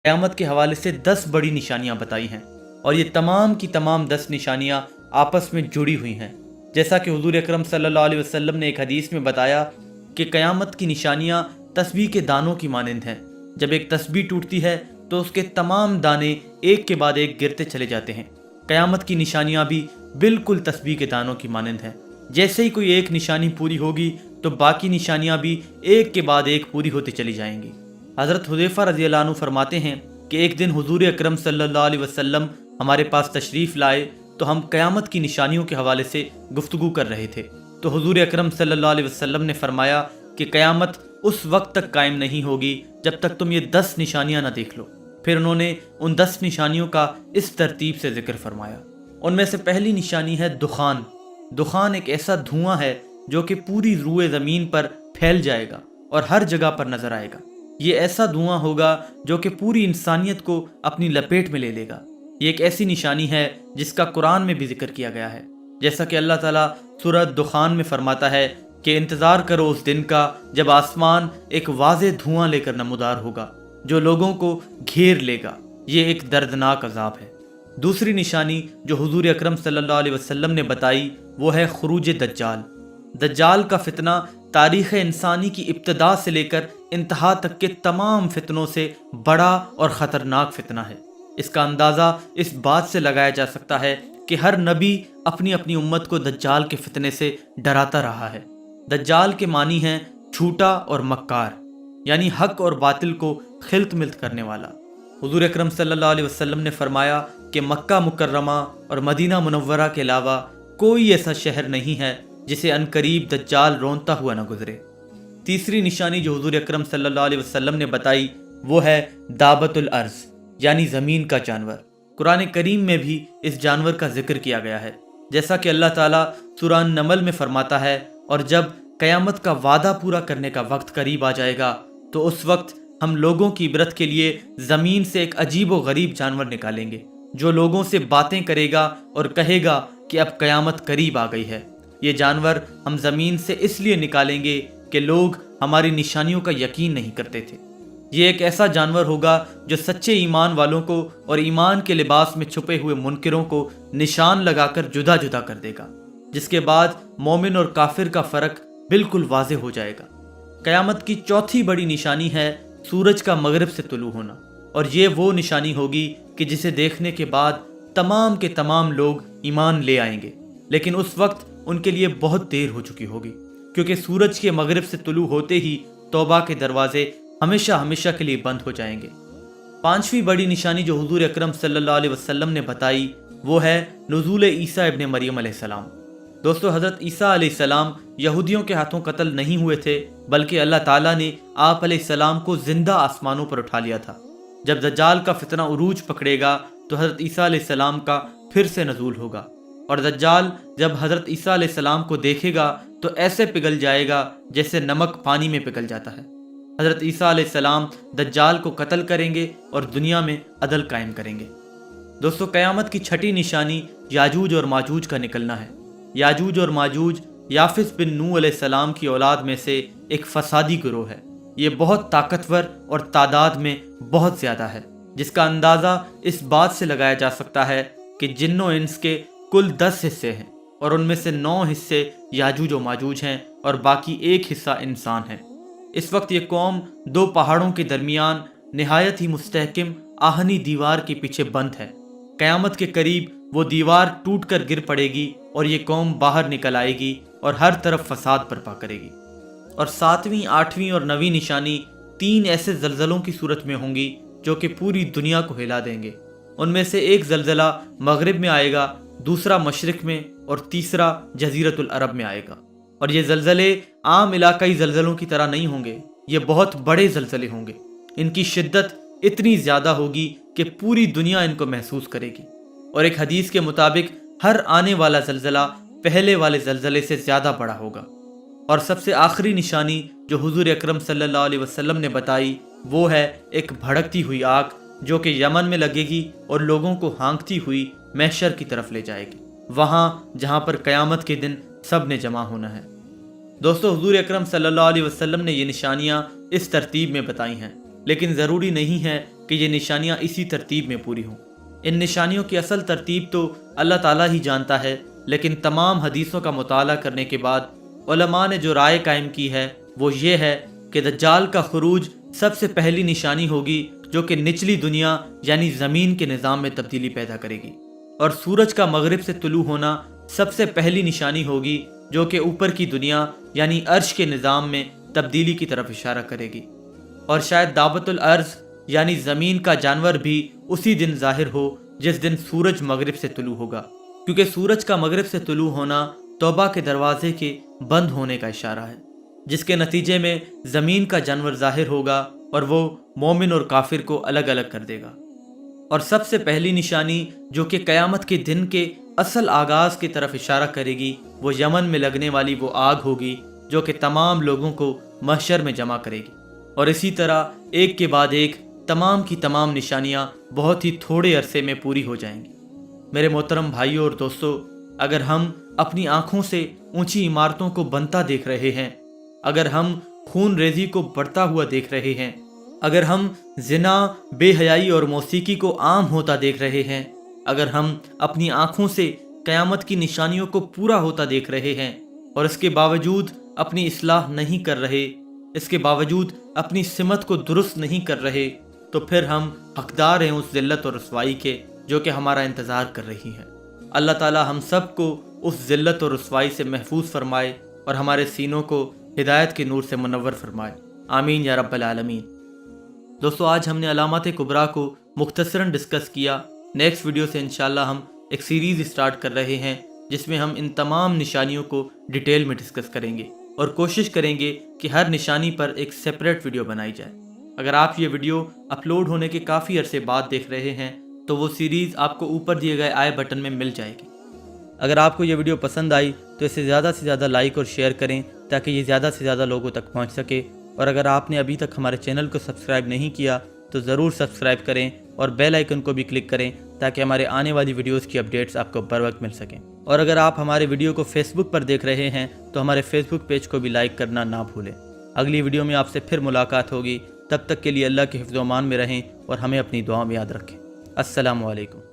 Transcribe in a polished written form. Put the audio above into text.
قیامت کے حوالے سے 10 بڑی نشانیاں بتائی ہیں، اور یہ تمام کی تمام 10 نشانیاں آپس میں جڑی ہوئی ہیں۔ جیسا کہ حضور اکرم صلی اللہ علیہ وسلم نے ایک حدیث میں بتایا کہ قیامت کی نشانیاں تسبیح کے دانوں کی مانند ہیں۔ جب ایک تسبیح ٹوٹتی ہے تو اس کے تمام دانے ایک کے بعد ایک گرتے چلے جاتے ہیں۔ قیامت کی نشانیاں بھی بالکل تسبیح کے دانوں کی مانند ہیں۔ جیسے ہی کوئی ایک نشانی پوری ہوگی تو باقی نشانیاں بھی ایک کے بعد ایک پوری ہوتی چلی جائیں گی۔ حضرت حذیفہ رضی اللہ عنہ فرماتے ہیں کہ ایک دن حضور اکرم صلی اللہ علیہ وسلم ہمارے پاس تشریف لائے تو ہم قیامت کی نشانیوں کے حوالے سے گفتگو کر رہے تھے، تو حضور اکرم صلی اللہ علیہ وسلم نے فرمایا کہ قیامت اس وقت تک قائم نہیں ہوگی جب تک تم یہ 10 نشانیاں نہ دیکھ لو۔ پھر انہوں نے ان 10 نشانیوں کا اس ترتیب سے ذکر فرمایا۔ ان میں سے پہلی نشانی ہے دخان۔ دخان ایک ایسا دھواں ہے جو کہ پوری روئے زمین پر پھیل جائے گا اور ہر جگہ پر نظر آئے گا۔ یہ ایسا دھواں ہوگا جو کہ پوری انسانیت کو اپنی لپیٹ میں لے لے گا۔ یہ ایک ایسی نشانی ہے جس کا قرآن میں بھی ذکر کیا گیا ہے، جیسا کہ اللہ تعالیٰ سورہ دخان میں فرماتا ہے کہ انتظار کرو اس دن کا جب آسمان ایک واضح دھواں لے کر نمودار ہوگا جو لوگوں کو گھیر لے گا۔ یہ ایک دردناک عذاب ہے۔ دوسری نشانی جو حضور اکرم صلی اللہ علیہ وسلم نے بتائی وہ ہے خروج دجال۔ دجال کا فتنہ تاریخ انسانی کی ابتدا سے لے کر انتہا تک کے تمام فتنوں سے بڑا اور خطرناک فتنہ ہے۔ اس کا اندازہ اس بات سے لگایا جا سکتا ہے کہ ہر نبی اپنی اپنی امت کو دجال کے فتنے سے ڈراتا رہا ہے۔ دجال کے معنی ہیں جھوٹا اور مکار، یعنی حق اور باطل کو خلط ملت کرنے والا۔ حضور اکرم صلی اللہ علیہ وسلم نے فرمایا کہ مکہ مکرمہ اور مدینہ منورہ کے علاوہ کوئی ایسا شہر نہیں ہے جسے عنقریب دجال رونتا ہوا نہ گزرے۔ تیسری نشانی جو حضور اکرم صلی اللہ علیہ وسلم نے بتائی وہ ہے دابت الارض، یعنی زمین کا جانور۔ قرآن کریم میں بھی اس جانور کا ذکر کیا گیا ہے، جیسا کہ اللہ تعالیٰ سورہ النمل میں فرماتا ہے، اور جب قیامت کا وعدہ پورا کرنے کا وقت قریب آ جائے گا تو اس وقت ہم لوگوں کی عبرت کے لیے زمین سے ایک عجیب و غریب جانور نکالیں گے جو لوگوں سے باتیں کرے گا اور کہے گا کہ اب قیامت قریب آ گئی ہے۔ یہ جانور ہم زمین سے اس لیے نکالیں گے کہ لوگ ہماری نشانیوں کا یقین نہیں کرتے تھے۔ یہ ایک ایسا جانور ہوگا جو سچے ایمان والوں کو اور ایمان کے لباس میں چھپے ہوئے منکروں کو نشان لگا کر جدا جدا کر دے گا، جس کے بعد مومن اور کافر کا فرق بالکل واضح ہو جائے گا۔ قیامت کی چوتھی بڑی نشانی ہے سورج کا مغرب سے طلوع ہونا، اور یہ وہ نشانی ہوگی کہ جسے دیکھنے کے بعد تمام کے تمام لوگ ایمان لے آئیں گے، لیکن اس وقت ان کے لیے بہت دیر ہو چکی ہوگی، کیونکہ سورج کے مغرب سے طلوع ہوتے ہی توبہ کے دروازے ہمیشہ ہمیشہ کے لیے بند ہو جائیں گے۔ پانچویں بڑی نشانی جو حضور اکرم صلی اللہ علیہ وسلم نے بتائی وہ ہے نزول عیسیٰ ابن مریم علیہ السلام۔ دوستو، حضرت عیسیٰ علیہ السلام یہودیوں کے ہاتھوں قتل نہیں ہوئے تھے، بلکہ اللہ تعالیٰ نے آپ علیہ السلام کو زندہ آسمانوں پر اٹھا لیا تھا۔ جب دجال کا فتنہ عروج پکڑے گا تو حضرت عیسیٰ علیہ السلام کا پھر سے نزول ہوگا، اور دجال جب حضرت عیسیٰ علیہ السلام کو دیکھے گا تو ایسے پگھل جائے گا جیسے نمک پانی میں پگھل جاتا ہے۔ حضرت عیسیٰ علیہ السلام دجال کو قتل کریں گے اور دنیا میں عدل قائم کریں گے۔ دوستو، قیامت کی چھٹی نشانی یاجوج اور ماجوج کا نکلنا ہے۔ یاجوج اور ماجوج یافس بن نوح علیہ السلام کی اولاد میں سے ایک فسادی گروہ ہے۔ یہ بہت طاقتور اور تعداد میں بہت زیادہ ہے، جس کا اندازہ اس بات سے لگایا جا سکتا ہے کہ جن و انس کے کل 10 حصے ہیں، اور ان میں سے 9 حصے یاجوج و ماجوج ہیں اور باقی ایک حصہ انسان ہیں۔ اس وقت یہ قوم 2 پہاڑوں کے درمیان نہایت ہی مستحکم آہنی دیوار کے پیچھے بند ہے۔ قیامت کے قریب وہ دیوار ٹوٹ کر گر پڑے گی اور یہ قوم باہر نکل آئے گی اور ہر طرف فساد برپا کرے گی۔ اور 7ویں، 8ویں اور 9ویں نشانی 3 ایسے زلزلوں کی صورت میں ہوں گی جو کہ پوری دنیا کو ہلا دیں گے۔ ان میں سے ایک زلزلہ مغرب میں آئے گا، دوسرا مشرق میں، اور تیسرا جزیرۃ العرب میں آئے گا۔ اور یہ زلزلے عام علاقائی زلزلوں کی طرح نہیں ہوں گے، یہ بہت بڑے زلزلے ہوں گے۔ ان کی شدت اتنی زیادہ ہوگی کہ پوری دنیا ان کو محسوس کرے گی، اور ایک حدیث کے مطابق ہر آنے والا زلزلہ پہلے والے زلزلے سے زیادہ بڑا ہوگا۔ اور سب سے آخری نشانی جو حضور اکرم صلی اللہ علیہ وسلم نے بتائی وہ ہے ایک بھڑکتی ہوئی آگ جو کہ یمن میں لگے گی اور لوگوں کو ہانکتی ہوئی محشر کی طرف لے جائے گی، وہاں جہاں پر قیامت کے دن سب نے جمع ہونا ہے۔ دوستو، حضور اکرم صلی اللہ علیہ وسلم نے یہ نشانیاں اس ترتیب میں بتائی ہیں، لیکن ضروری نہیں ہے کہ کہ یہ نشانیاں اسی ترتیب میں پوری ہوں۔ ان نشانیوں کی اصل ترتیب تو اللہ تعالیٰ ہی جانتا ہے، لیکن تمام حدیثوں کا مطالعہ کرنے کے بعد علماء نے جو رائے قائم کی ہے وہ یہ ہے کہ دجال کا خروج سب سے پہلی نشانی ہوگی جو کہ نچلی دنیا یعنی زمین کے نظام میں تبدیلی پیدا کرے گی، اور سورج کا مغرب سے طلوع ہونا سب سے پہلی نشانی ہوگی جو کہ اوپر کی دنیا یعنی عرش کے نظام میں تبدیلی کی طرف اشارہ کرے گی، اور شاید دعوت الارض یعنی زمین کا جانور بھی اسی دن ظاہر ہو جس دن سورج مغرب سے طلوع ہوگا، کیونکہ سورج کا مغرب سے طلوع ہونا توبہ کے دروازے کے بند ہونے کا اشارہ ہے، جس کے نتیجے میں زمین کا جانور ظاہر ہوگا اور وہ مومن اور کافر کو الگ الگ کر دے گا۔ اور سب سے پہلی نشانی جو کہ قیامت کے دن کے اصل آغاز کی طرف اشارہ کرے گی وہ یمن میں لگنے والی وہ آگ ہوگی جو کہ تمام لوگوں کو محشر میں جمع کرے گی، اور اسی طرح ایک کے بعد ایک تمام کی تمام نشانیاں بہت ہی تھوڑے عرصے میں پوری ہو جائیں گی۔ میرے محترم بھائیوں اور دوستو، اگر ہم اپنی آنکھوں سے اونچی عمارتوں کو بنتا دیکھ رہے ہیں، اگر ہم خون ریزی کو بڑھتا ہوا دیکھ رہے ہیں، اگر ہم زنا، بے حیائی اور موسیقی کو عام ہوتا دیکھ رہے ہیں، اگر ہم اپنی آنکھوں سے قیامت کی نشانیوں کو پورا ہوتا دیکھ رہے ہیں اور اس کے باوجود اپنی اصلاح نہیں کر رہے، اس کے باوجود اپنی سمت کو درست نہیں کر رہے، تو پھر ہم حقدار ہیں اس ذلت اور رسوائی کے جو کہ ہمارا انتظار کر رہی ہے۔ اللہ تعالی ہم سب کو اس ذلت اور رسوائی سے محفوظ فرمائے اور ہمارے سینوں کو ہدایت کے نور سے منور فرمائے، آمین یا رب العالمین۔ دوستو، آج ہم نے علامات کبریٰ کو مختصراً ڈسکس کیا۔ نیکسٹ ویڈیو سے انشاءاللہ ہم ایک سیریز اسٹارٹ کر رہے ہیں جس میں ہم ان تمام نشانیوں کو ڈیٹیل میں ڈسکس کریں گے اور کوشش کریں گے کہ ہر نشانی پر ایک سیپریٹ ویڈیو بنائی جائے۔ اگر آپ یہ ویڈیو اپلوڈ ہونے کے کافی عرصے بعد دیکھ رہے ہیں تو وہ سیریز آپ کو اوپر دیے گئے آئی بٹن میں مل جائے گی۔ اگر آپ کو یہ ویڈیو پسند آئی تو اسے زیادہ سے زیادہ لائک اور شیئر کریں تاکہ یہ زیادہ سے زیادہ لوگوں تک پہنچ سکے، اور اگر آپ نے ابھی تک ہمارے چینل کو سبسکرائب نہیں کیا تو ضرور سبسکرائب کریں اور بیل آئیکن کو بھی کلک کریں تاکہ ہمارے آنے والی ویڈیوز کی اپڈیٹس آپ کو بر وقت مل سکیں۔ اور اگر آپ ہمارے ویڈیو کو فیس بک پر دیکھ رہے ہیں تو ہمارے فیس بک پیج کو بھی لائک کرنا نہ بھولیں۔ اگلی ویڈیو میں آپ سے پھر ملاقات ہوگی، تب تک کے لیے اللہ کے حفظ و امان میں رہیں اور ہمیں اپنی دعا میں یاد رکھیں۔ السلام علیکم۔